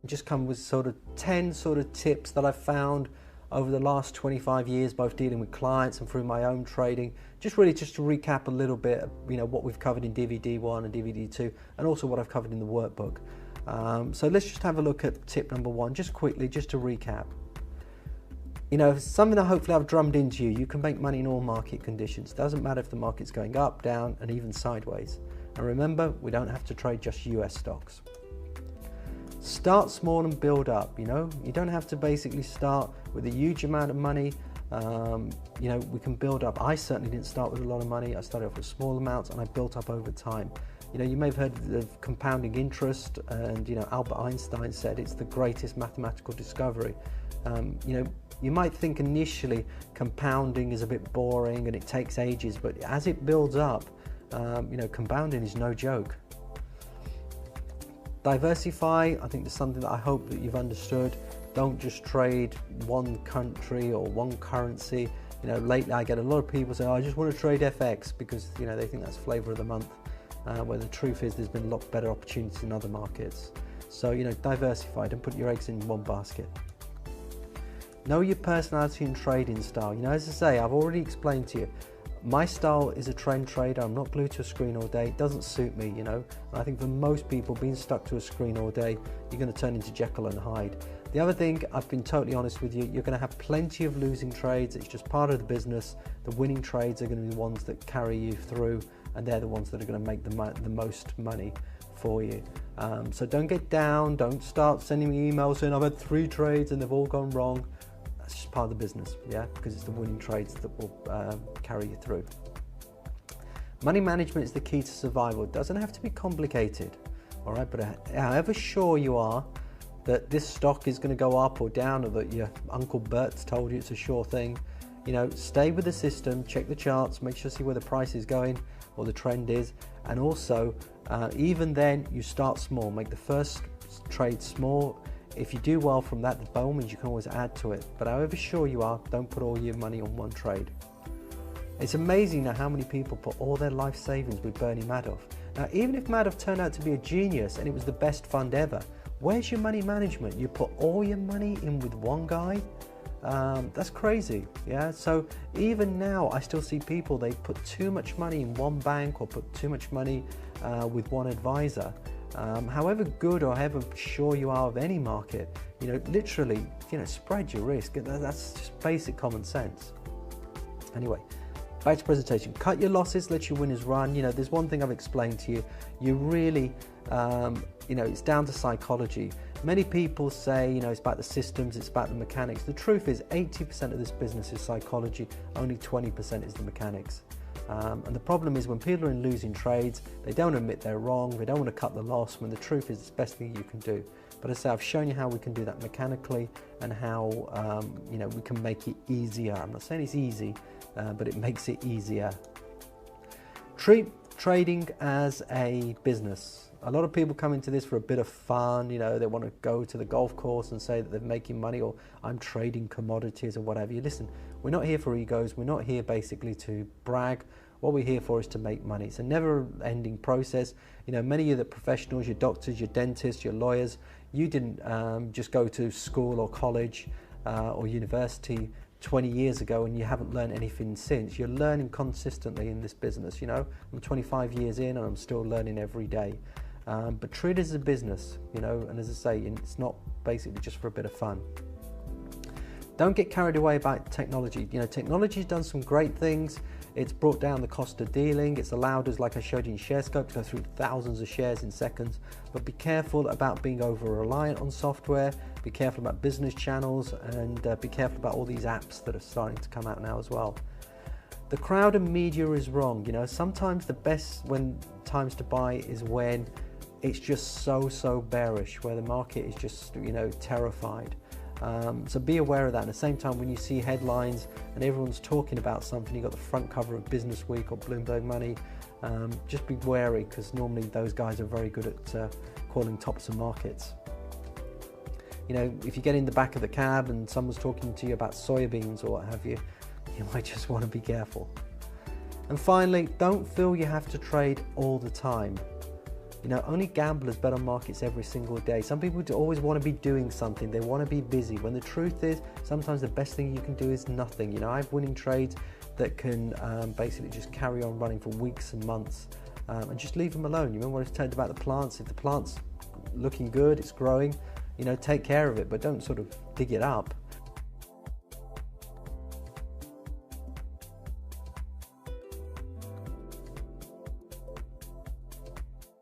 Just come with sort of 10 sort of tips that I've found over the last 25 years, both dealing with clients and through my own trading. Just to recap a little bit, what we've covered in DVD 1 and DVD 2, and also what I've covered in the workbook. So let's just have a look at tip number 1, just quickly, just to recap. Something that hopefully I've drummed into you. You can make money in all market conditions. Doesn't matter if the market's going up, down, and even sideways. And remember, we don't have to trade just US stocks. Start small and build up. You don't have to basically start with a huge amount of money. We can build up. I certainly didn't start with a lot of money. I started off with small amounts and I built up over time. You may have heard of compounding interest, and Albert Einstein said it's the greatest mathematical discovery. You might think initially compounding is a bit boring and it takes ages, but as it builds up, compounding is no joke. Diversify, I think that's something that I hope that you've understood. Don't just trade one country or one currency. Lately I get a lot of people say, I just want to trade FX because, they think that's flavor of the month, where the truth is there's been a lot better opportunities in other markets. So, diversify, don't put your eggs in one basket. Know your personality and trading style. As I say, I've already explained to you, my style is a trend trader. I'm not glued to a screen all day. It doesn't suit me, And I think for most people, being stuck to a screen all day, you're going to turn into Jekyll and Hyde. The other thing, I've been totally honest with you, you're going to have plenty of losing trades. It's just part of the business. The winning trades are going to be the ones that carry you through, and they're the ones that are going to make the most money for you. So don't get down. Don't start sending me emails saying I've had 3 trades and they've all gone wrong. That's just part of the business, because it's the winning trades that will carry you through. Money management is the key to survival. It doesn't have to be complicated, all right? But however sure you are that this stock is going to go up or down, or that your Uncle Bert's told you it's a sure thing, stay with the system, check the charts, make sure to see where the price is going or the trend is, and also even then you start small. Make the first trade small. If you do well from that, by all means, you can always add to it. But however sure you are, don't put all your money on one trade. It's amazing now how many people put all their life savings with Bernie Madoff. Now, even if Madoff turned out to be a genius and it was the best fund ever, where's your money management? You put all your money in with one guy? That's crazy, So even now, I still see people, they put too much money in one bank or put too much money with one advisor. However good or however sure you are of any market, literally, spread your risk. That's just basic common sense. Anyway, back to presentation. Cut your losses, let your winners run. There's one thing I've explained to you. You really, it's down to psychology. Many people say, it's about the systems, it's about the mechanics. The truth is 80% of this business is psychology, only 20% is the mechanics. And the problem is when people are in losing trades, they don't admit they're wrong, they don't want to cut the loss, when the truth is it's the best thing you can do. But as I say, I've shown you how we can do that mechanically and how we can make it easier. I'm not saying it's easy, but it makes it easier. Treat trading as a business. A lot of people come into this for a bit of fun, they want to go to the golf course and say that they're making money, or I'm trading commodities or whatever. You listen, we're not here for egos, we're not here basically to brag. What we're here for is to make money. It's a never-ending process. Many of you, the professionals, your doctors, your dentists, your lawyers, you didn't just go to school or college or university 20 years ago and you haven't learned anything since. You're learning consistently in this business. I'm 25 years in and I'm still learning every day. But treat it as a business, and as I say, it's not basically just for a bit of fun. Don't get carried away about technology. Technology's done some great things. It's brought down the cost of dealing. It's allowed us, like I showed you in ShareScope, to go through thousands of shares in seconds. But be careful about being over-reliant on software. Be careful about business channels, and be careful about all these apps that are starting to come out now as well. The crowd and media is wrong. Sometimes the best times to buy is when it's just so bearish, where the market is just terrified. So be aware of that. At the same time, when you see headlines and everyone's talking about something, you've got the front cover of Business Week or Bloomberg Money, just be wary, because normally those guys are very good at calling tops of markets. If you get in the back of the cab and someone's talking to you about soybeans or what have you, you might just want to be careful. And finally, don't feel you have to trade all the time. You know, only gamblers bet on markets every single day. Some people always want to be doing something. They want to be busy. When the truth is, sometimes the best thing you can do is nothing. You know, I have winning trades that can basically just carry on running for weeks and months, and just leave them alone. You remember what I said about the plants? If the plant's looking good, it's growing, you know, take care of it, but don't sort of dig it up.